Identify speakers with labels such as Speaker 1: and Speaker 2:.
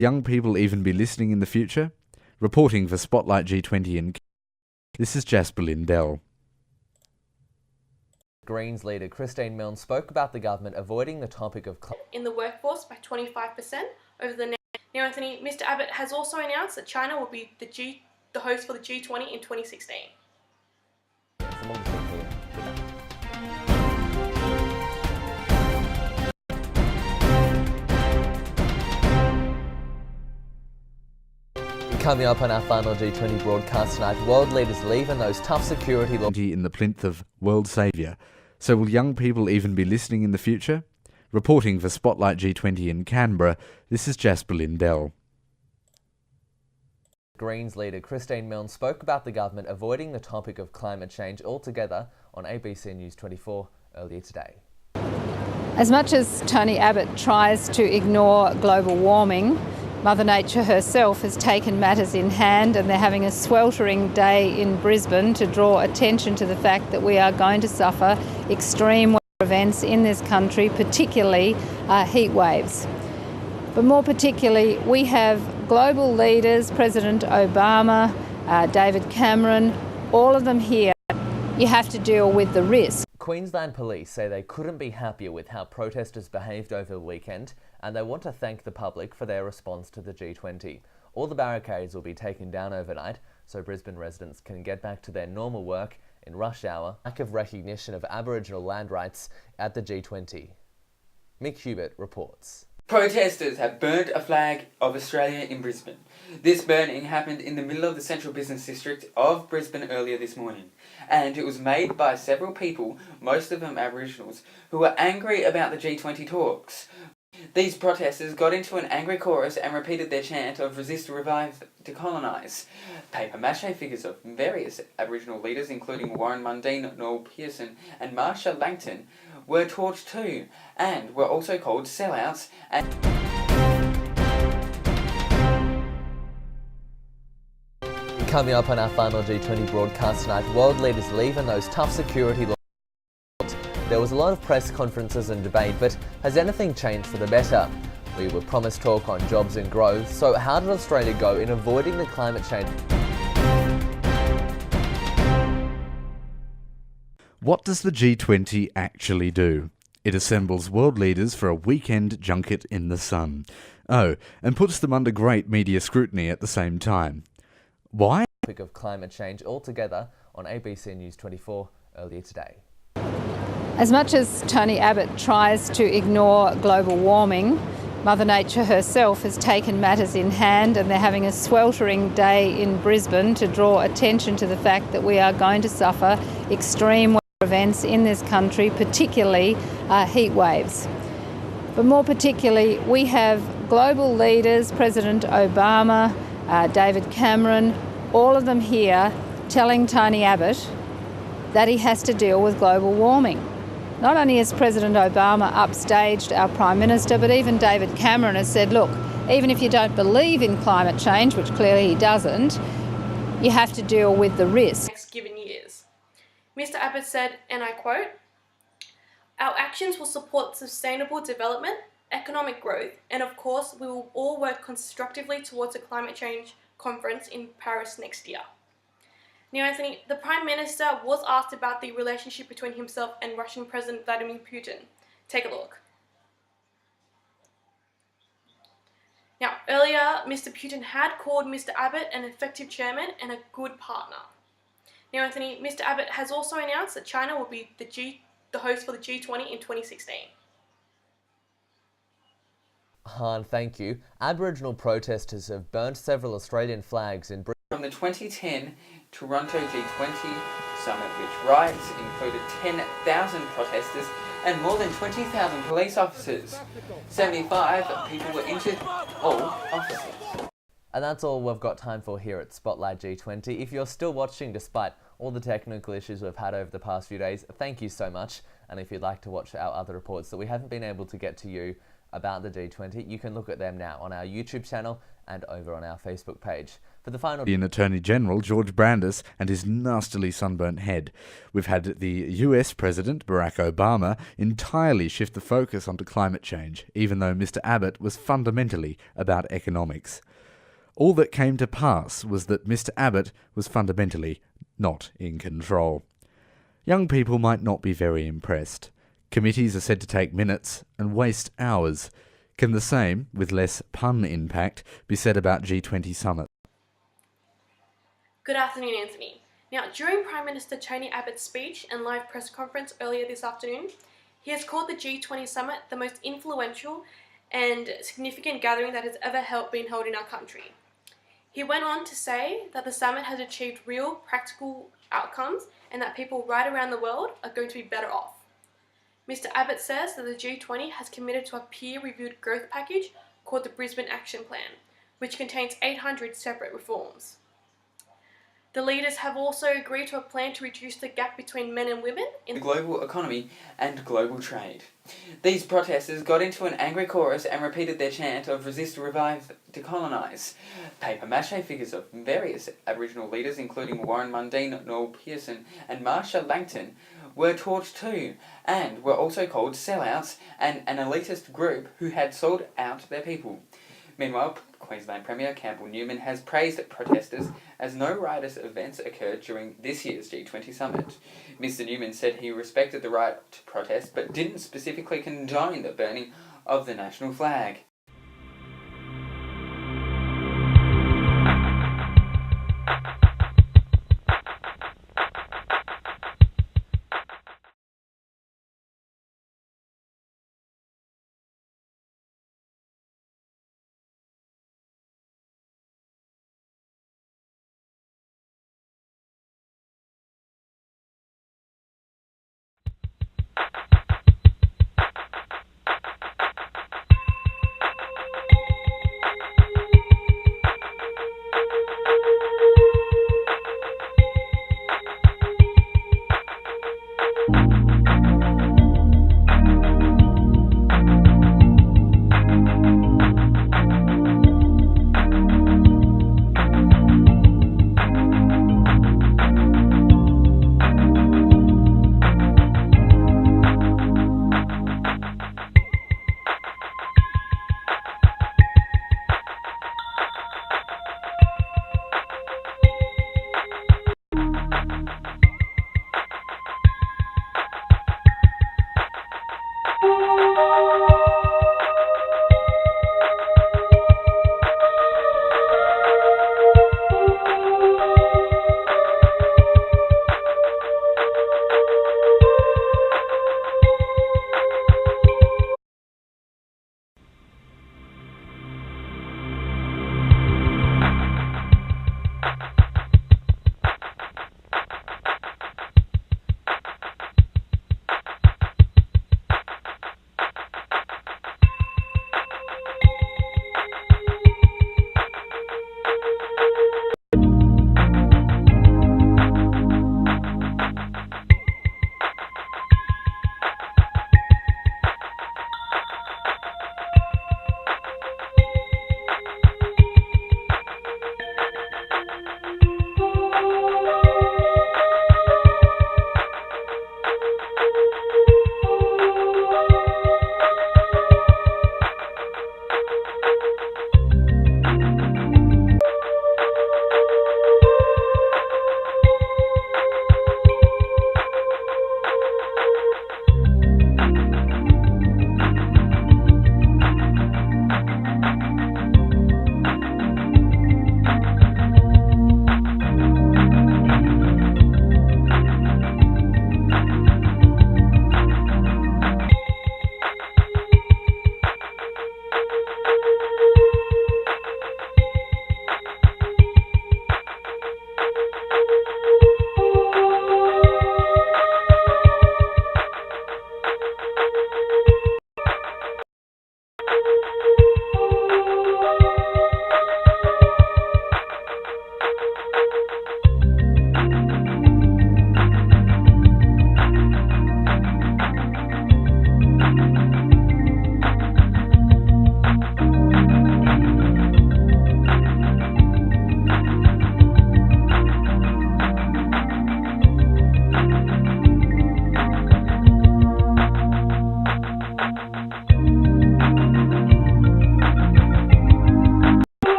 Speaker 1: young people even be listening in the future? Reporting for Spotlight G20 in this is Jasper Lindell.
Speaker 2: Greens leader Christine Milne spoke about the government avoiding the topic of
Speaker 3: in the workforce by 25% over the next. Now, Anthony, Mr. Abbott has also announced that China will be the host for the G20 in 2016.
Speaker 2: Coming up on our final G20 broadcast tonight, world leaders leave and those tough security laws
Speaker 1: in the plinth of world saviour. So will young people even be listening in the future? Reporting for Spotlight G20 in Canberra, this is Jasper Lindell.
Speaker 2: Greens leader Christine Milne spoke about the government avoiding the topic of climate change altogether on ABC News 24 earlier today.
Speaker 4: As much as Tony Abbott tries to ignore global warming, Mother Nature herself has taken matters in hand, and they're having a sweltering day in Brisbane to draw attention to the fact that we are going to suffer extreme weather events in this country, particularly heat waves. But more particularly, we have global leaders, President Obama, David Cameron, all of them here. You have to deal with the risk.
Speaker 2: Queensland Police say they couldn't be happier with how protesters behaved over the weekend, and they want to thank the public for their response to the G20. All the barricades will be taken down overnight so Brisbane residents can get back to their normal work in rush hour. Lack of recognition of Aboriginal land rights at the G20. Mick Hubert reports.
Speaker 5: Protesters have burnt a flag of Australia in Brisbane. This burning happened in the middle of the central business district of Brisbane earlier this morning, and it was made by several people, most of them Aboriginals, who were angry about the G20 talks. These protesters got into an angry chorus and repeated their chant of resist, revive, decolonise. Paper mache figures of various Aboriginal leaders, including Warren Mundine, Noel Pearson and Marsha Langton, were torched too, and were also called sellouts. And
Speaker 2: coming up on our final G20 broadcast tonight, world leaders leave and those tough security laws. There was a lot of press conferences and debate, but has anything changed for the better? We were promised talk on jobs and growth, so how did Australia go in avoiding the climate change?
Speaker 1: What does the G20 actually do? It assembles world leaders for a weekend junket in the sun. Oh, and puts them under great media scrutiny at the same time. Why?
Speaker 2: Topic of climate change altogether on ABC News 24 earlier today.
Speaker 4: As much as Tony Abbott tries to ignore global warming, Mother Nature herself has taken matters in hand, and they're having a sweltering day in Brisbane to draw attention to the fact that we are going to suffer extreme weather events in this country, particularly heat waves. But more particularly, we have global leaders, President Obama, David Cameron, all of them here telling Tony Abbott that he has to deal with global warming. Not only has President Obama upstaged our Prime Minister, but even David Cameron has said, look, even if you don't believe in climate change, which clearly he doesn't, you have to deal with the risk.
Speaker 3: Next given years. Mr. Abbott said, and I quote, "Our actions will support sustainable development, economic growth, and of course we will all work constructively towards a climate change conference in Paris next year." Now, Anthony, the Prime Minister was asked about the relationship between himself and Russian President Vladimir Putin. Take a look. Now, earlier, Mr. Putin had called Mr. Abbott an effective chairman and a good partner. Now, Anthony, Mr. Abbott has also announced that China will be the host for the G20 in 2016.
Speaker 2: Han, thank you. Aboriginal protesters have burnt several Australian flags in Britain.
Speaker 5: from the 2010 Toronto G20 Summit, which riots included 10,000 protesters and more than 20,000 police officers. 75 people were injured, all officers.
Speaker 2: And that's all we've got time for here at Spotlight G20. If you're still watching despite all the technical issues we've had over the past few days, thank you so much. And if you'd like to watch our other reports that we haven't been able to get to you about the G20, you can look at them now on our YouTube channel and over on our Facebook page. For the final...
Speaker 1: The Attorney General, George Brandis, and his nastily sunburnt head. We've had the US President, Barack Obama, entirely shift the focus onto climate change, even though Mr. Abbott was fundamentally about economics. All that came to pass was that Mr. Abbott was fundamentally not in control. Young people might not be very impressed. Committees are said to take minutes and waste hours. Can the same, with less pun impact, be said about G20 Summit?
Speaker 3: Good afternoon, Anthony. Now, during Prime Minister Tony Abbott's speech and live press conference earlier this afternoon, he has called the G20 Summit the most influential and significant gathering that has ever been held in our country. He went on to say that the summit has achieved real, practical outcomes and that people right around the world are going to be better off. Mr. Abbott says that the G20 has committed to a peer-reviewed growth package called the Brisbane Action Plan, which contains 800 separate reforms. The leaders have also agreed to a plan to reduce the gap between men and women in
Speaker 5: the global economy and global trade. These protesters got into an angry chorus and repeated their chant of resist, revive, decolonise. Paper-mache figures of various Aboriginal leaders, including Warren Mundine, Noel Pearson and Marsha Langton, were torched too, and were also called sellouts and an elitist group who had sold out their people. Meanwhile, Queensland Premier Campbell Newman has praised protesters as no riotous events occurred during this year's G20 Summit. Mr. Newman said he respected the right to protest but didn't specifically condone the burning of the national flag.